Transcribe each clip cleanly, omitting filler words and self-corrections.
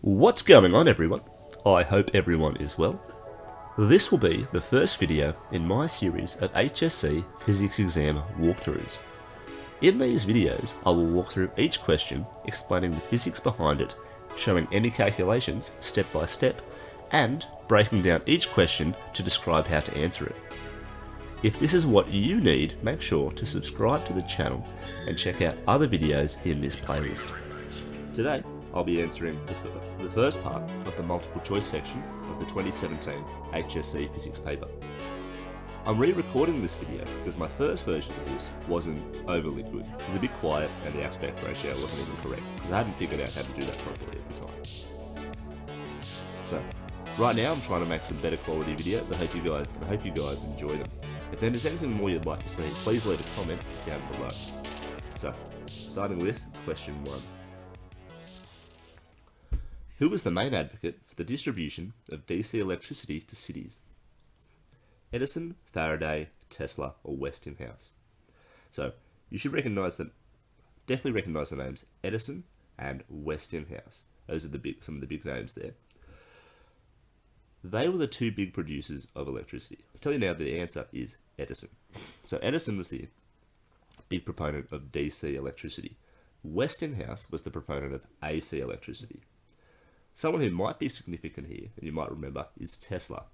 What's going on, everyone? I hope everyone is well. This will be the first video in my series of HSC Physics exam walkthroughs. In these videos, I will walk through each question, explaining the physics behind it, showing any calculations step by step, and breaking down each question to describe how to answer it. If this is what you need, make sure to subscribe to the channel and check out other videos in this playlist. Today, I'll be answering the first part of the multiple choice section of the 2017 HSC Physics paper. I'm re-recording this video because my first version of this wasn't overly good. It was a bit quiet and the aspect ratio wasn't even correct because I hadn't figured out how to do that properly at the time. So, right now I'm trying to make some better quality videos. I hope you guys enjoy them. If there's anything more you'd like to see, please leave a comment down below. So, starting with question 1. Who was the main advocate for the distribution of DC electricity to cities? Edison, Faraday, Tesla, or Westinghouse? So, you should definitely recognize the names Edison and Westinghouse. Those are some of the big names there. They were the two big producers of electricity. I'll tell you now the answer is Edison. So Edison was the big proponent of DC electricity. Westinghouse was the proponent of AC electricity. Someone who might be significant here, and you might remember, is Tesla.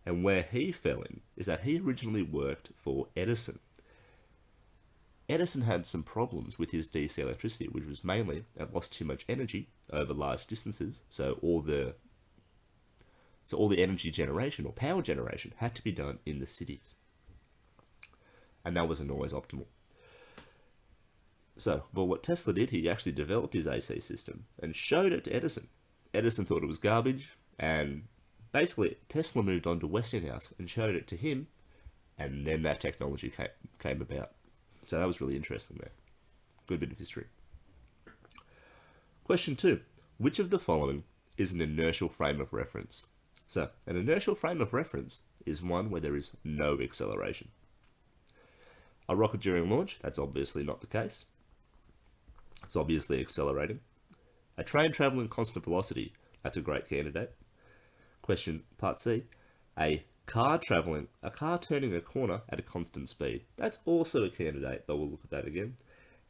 And where he fell in is that he originally worked for Edison. Edison had some problems with his DC electricity, which was mainly it lost too much energy over large distances, so all the energy generation or power generation had to be done in the cities. And that wasn't always optimal. So, well, what Tesla did, he actually developed his AC system and showed it to Edison. Edison thought it was garbage, and basically Tesla moved on to Westinghouse and showed it to him, and then that technology came about. So that was really interesting there. Good bit of history. Question 2. Which of the following is an inertial frame of reference? So, an inertial frame of reference is one where there is no acceleration. A rocket during launch, that's obviously not the case. It's obviously accelerating. A train travelling constant velocity, that's a great candidate. Question part C, a car turning a corner at a constant speed. That's also a candidate, but we'll look at that again.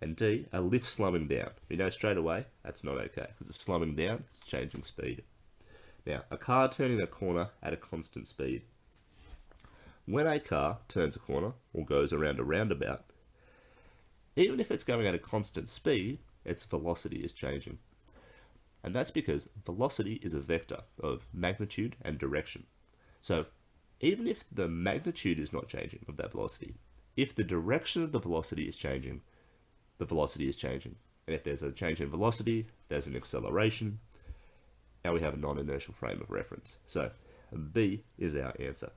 And D, a lift slowing down. We know straight away that's not okay, because it's slowing down, it's changing speed. Now, a car turning a corner at a constant speed. When a car turns a corner or goes around a roundabout, even if it's going at a constant speed, its velocity is changing. And that's because velocity is a vector of magnitude and direction. So, even if the magnitude is not changing of that velocity, if the direction of the velocity is changing, the velocity is changing. And if there's a change in velocity, there's an acceleration. Now we have a non-inertial frame of reference. So, B is our answer.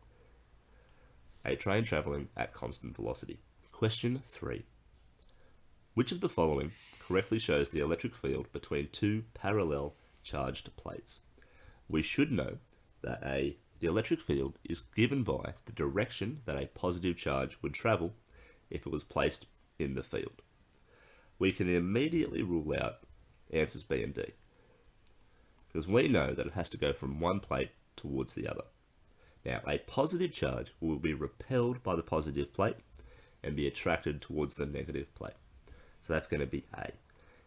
A train travelling at constant velocity. Question 3. Which of the following correctly shows the electric field between two parallel charged plates? We should know that the electric field is given by the direction that a positive charge would travel if it was placed in the field. We can immediately rule out answers B and D, because we know that it has to go from one plate towards the other. Now, a positive charge will be repelled by the positive plate and be attracted towards the negative plate. So that's going to be A.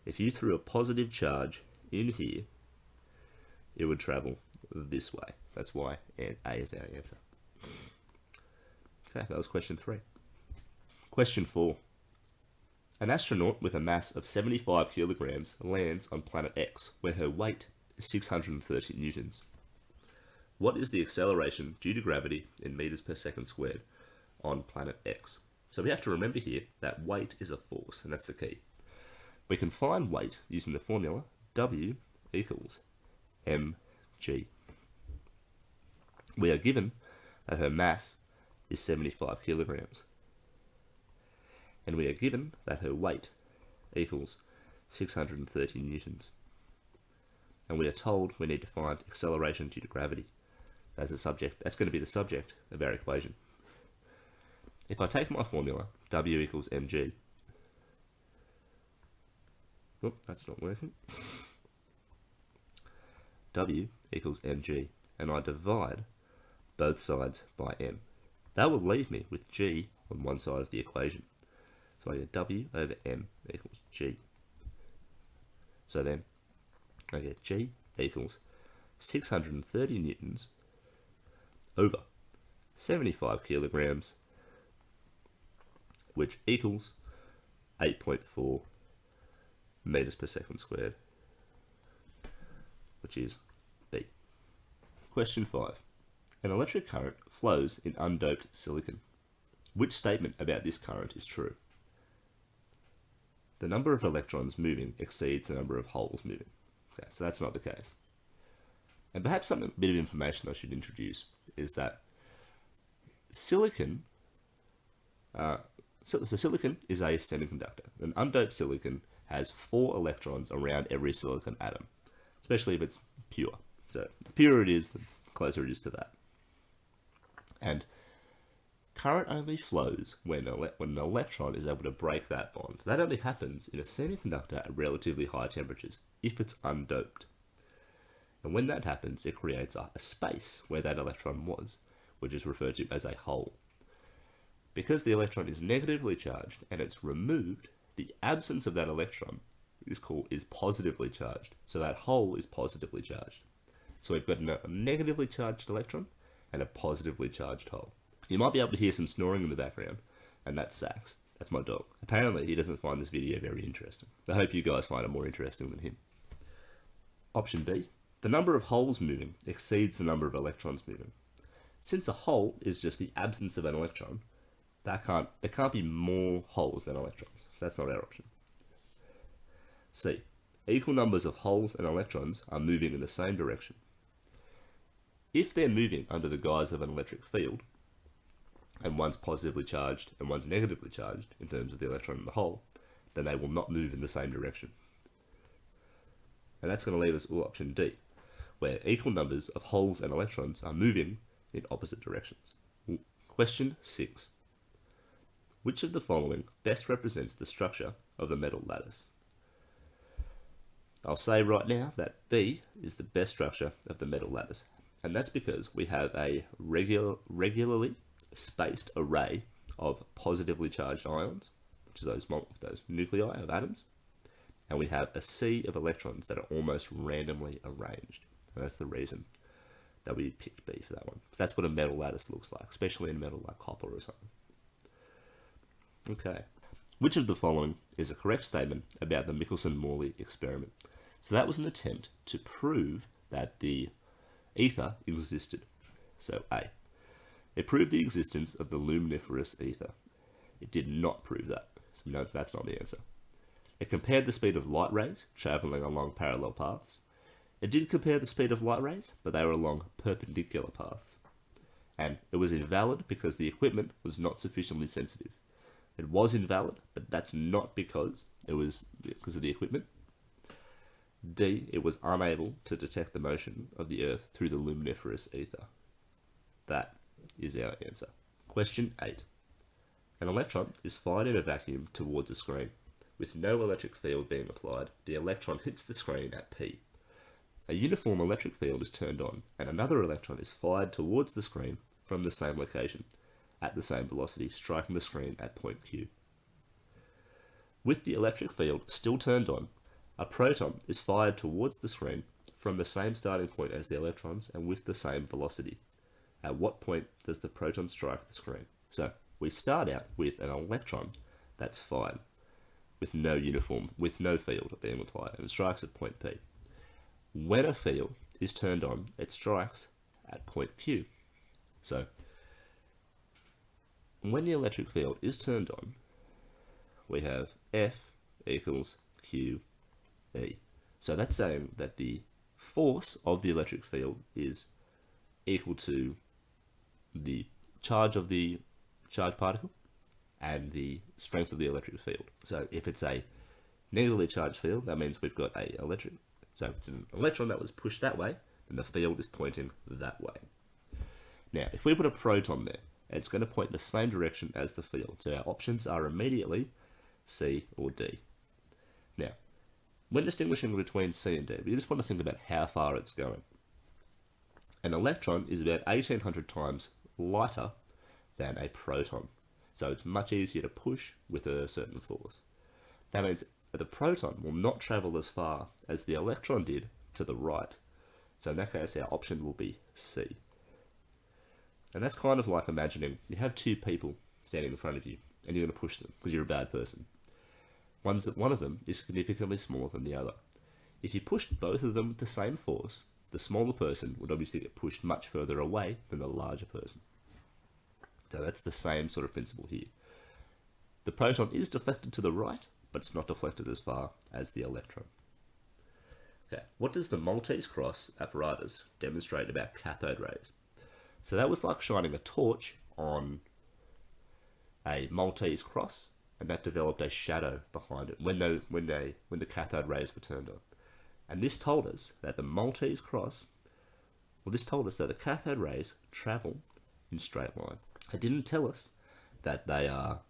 If you threw a positive charge in here, it would travel this way. That's why A is our answer. Okay, that was question 3. Question 4. An astronaut with a mass of 75 kilograms lands on planet X, where her weight is 630 newtons. What is the acceleration due to gravity in meters per second squared on planet X? So we have to remember here that weight is a force, and that's the key. We can find weight using the formula W equals mg. We are given that her mass is 75 kilograms. And we are given that her weight equals 630 newtons. And we are told we need to find acceleration due to gravity. That's going to be the subject of our equation. If I take my formula, W equals mg. Oh, that's not working. W equals mg, and I divide both sides by m. That will leave me with g on one side of the equation. So I get W over m equals g. So then I get g equals 630 newtons over 75 kilograms, which equals 8.4 meters per second squared, which is B. Question 5. An electric current flows in undoped silicon. Which statement about this current is true? The number of electrons moving exceeds the number of holes moving. Okay, so that's not the case. And perhaps a bit of information I should introduce is that silicon, so silicon is a semiconductor. An undoped silicon has 4 electrons around every silicon atom, especially if it's pure. So the purer it is, the closer it is to that. And current only flows when an electron is able to break that bond. So that only happens in a semiconductor at relatively high temperatures, if it's undoped. And when that happens, it creates a space where that electron was, which is referred to as a hole. Because the electron is negatively charged and it's removed, the absence of that electron is positively charged. So that hole is positively charged. So we've got a negatively charged electron and a positively charged hole. You might be able to hear some snoring in the background, and that's Sax. That's my dog. Apparently, he doesn't find this video very interesting. I hope you guys find it more interesting than him. Option B. The number of holes moving exceeds the number of electrons moving. Since a hole is just the absence of an electron, there can't be more holes than electrons. So that's not our option. C. Equal numbers of holes and electrons are moving in the same direction. If they're moving under the guise of an electric field, and one's positively charged and one's negatively charged in terms of the electron in the hole, then they will not move in the same direction. And that's going to leave us with option D, where equal numbers of holes and electrons are moving in opposite directions. Question 6. Which of the following best represents the structure of the metal lattice? I'll say right now that B is the best structure of the metal lattice, and that's because we have a regularly spaced array of positively charged ions, which is those nuclei of atoms, and we have a sea of electrons that are almost randomly arranged. And that's the reason that we picked B for that one. So that's what a metal lattice looks like, especially in metal like copper or something. Okay. Which of the following is a correct statement about the Michelson-Morley experiment? So that was an attempt to prove that the ether existed. So A. It proved the existence of the luminiferous ether. It did not prove that. So no, that's not the answer. It compared the speed of light rays travelling along parallel paths. It did compare the speed of light rays, but they were along perpendicular paths. And it was invalid because the equipment was not sufficiently sensitive. It was invalid, but that's not because it was because of the equipment. D. It was unable to detect the motion of the Earth through the luminiferous ether. That is our answer. Question 8. An electron is fired in a vacuum towards a screen. With no electric field being applied, the electron hits the screen at P. A uniform electric field is turned on, and another electron is fired towards the screen from the same location, at the same velocity, striking the screen at point Q. With the electric field still turned on, a proton is fired towards the screen from the same starting point as the electrons and with the same velocity. At what point does the proton strike the screen? So we start out with an electron that's fired with no field being applied, and it strikes at point P. When a field is turned on, it strikes at point Q. So when the electric field is turned on, we have F equals QE. So that's saying that the force of the electric field is equal to the charge of the charged particle and the strength of the electric field. So if it's a negatively charged field, that means we've got a electric. So if it's an electron that was pushed that way, then the field is pointing that way. Now, if we put a proton there, it's going to point in the same direction as the field. So our options are immediately C or D. Now, when distinguishing between C and D, we just want to think about how far it's going. An electron is about 1800 times lighter than a proton, so it's much easier to push with a certain force. That means that the proton will not travel as far as the electron did to the right, so in that case our option will be C. And that's kind of like imagining you have two people standing in front of you and you're going to push them because you're a bad person. One of them is significantly smaller than the other. If you pushed both of them with the same force, the smaller person would obviously get pushed much further away than the larger person. So that's the same sort of principle here. The proton is deflected to the right, but it's not deflected as far as the electron. Okay, what does the Maltese cross apparatus demonstrate about cathode rays? So that was like shining a torch on a Maltese cross, and that developed a shadow behind it when the cathode rays were turned on. And this told us that the Maltese cross, this told us that the cathode rays travel in straight lines. It didn't tell us that they are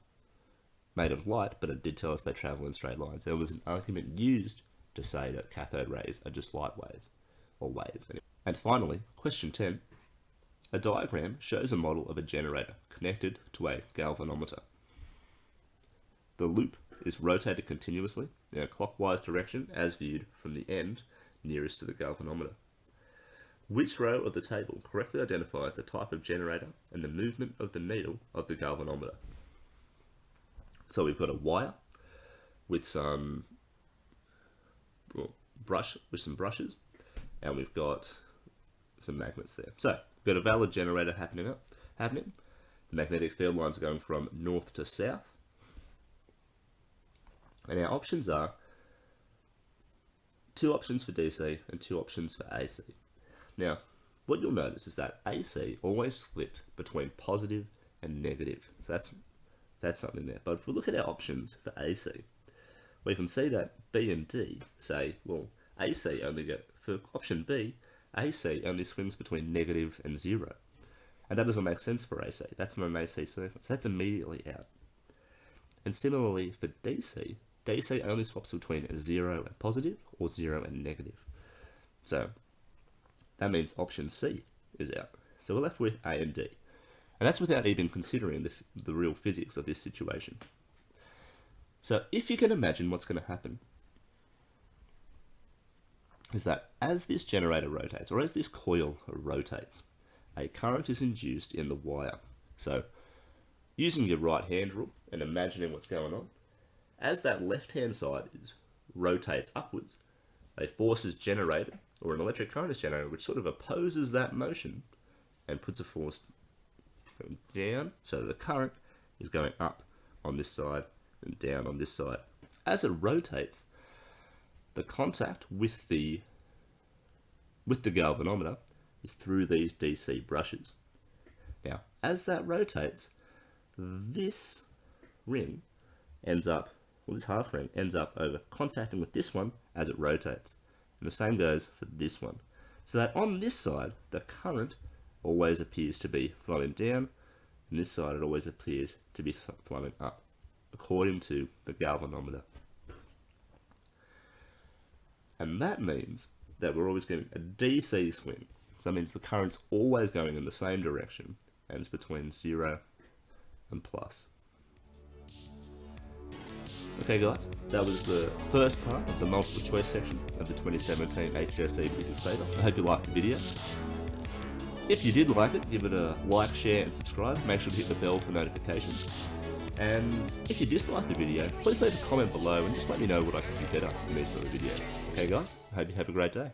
made of light, but it did tell us they travel in straight lines. There was an argument used to say that cathode rays are just light waves, or waves. And finally, question 10. A diagram shows a model of a generator connected to a galvanometer. The loop is rotated continuously in a clockwise direction as viewed from the end nearest to the galvanometer. Which row of the table correctly identifies the type of generator and the movement of the needle of the galvanometer? So we've got a wire with some brushes, and we've got some magnets there. So we've got a valid generator happening. The magnetic field lines are going from north to south. And our options are 2 options for DC and 2 options for AC. Now, what you'll notice is that AC always flipped between positive and negative. So that's something there. But if we look at our options for AC, we can see that B and D say, well, AC for option B, AC only swings between negative and 0. And that doesn't make sense for AC. That's not an AC circuit. So that's immediately out. And similarly for DC, DC only swaps between 0 and positive or 0 and negative. So that means option C is out. So we're left with A and D. And that's without even considering the real physics of this situation. So if you can imagine what's going to happen is that as this generator rotates, or as this coil rotates, a current is induced in the wire. So using your right hand rule and imagining what's going on, as that left-hand side rotates upwards, a force is generated, or an electric current is generated, which sort of opposes that motion and puts a force down, so the current is going up on this side and down on this side. As it rotates, the contact with the galvanometer is through these DC brushes. Now, as that rotates, this ring ends up, well, this half ring ends up over contacting with this one as it rotates. And the same goes for this one. So that on this side, the current always appears to be flowing down, and this side it always appears to be flowing up, according to the galvanometer. And that means that we're always getting a DC swing. So that means the current's always going in the same direction, and it's between 0 and plus. Okay guys, that was the first part of the multiple choice section of the 2017 HSC Physics paper. I hope you liked the video. If you did like it, give it a like, share and subscribe. Make sure to hit the bell for notifications. And if you disliked the video, please leave a comment below and just let me know what I can do better in these sort of videos. Okay guys, I hope you have a great day.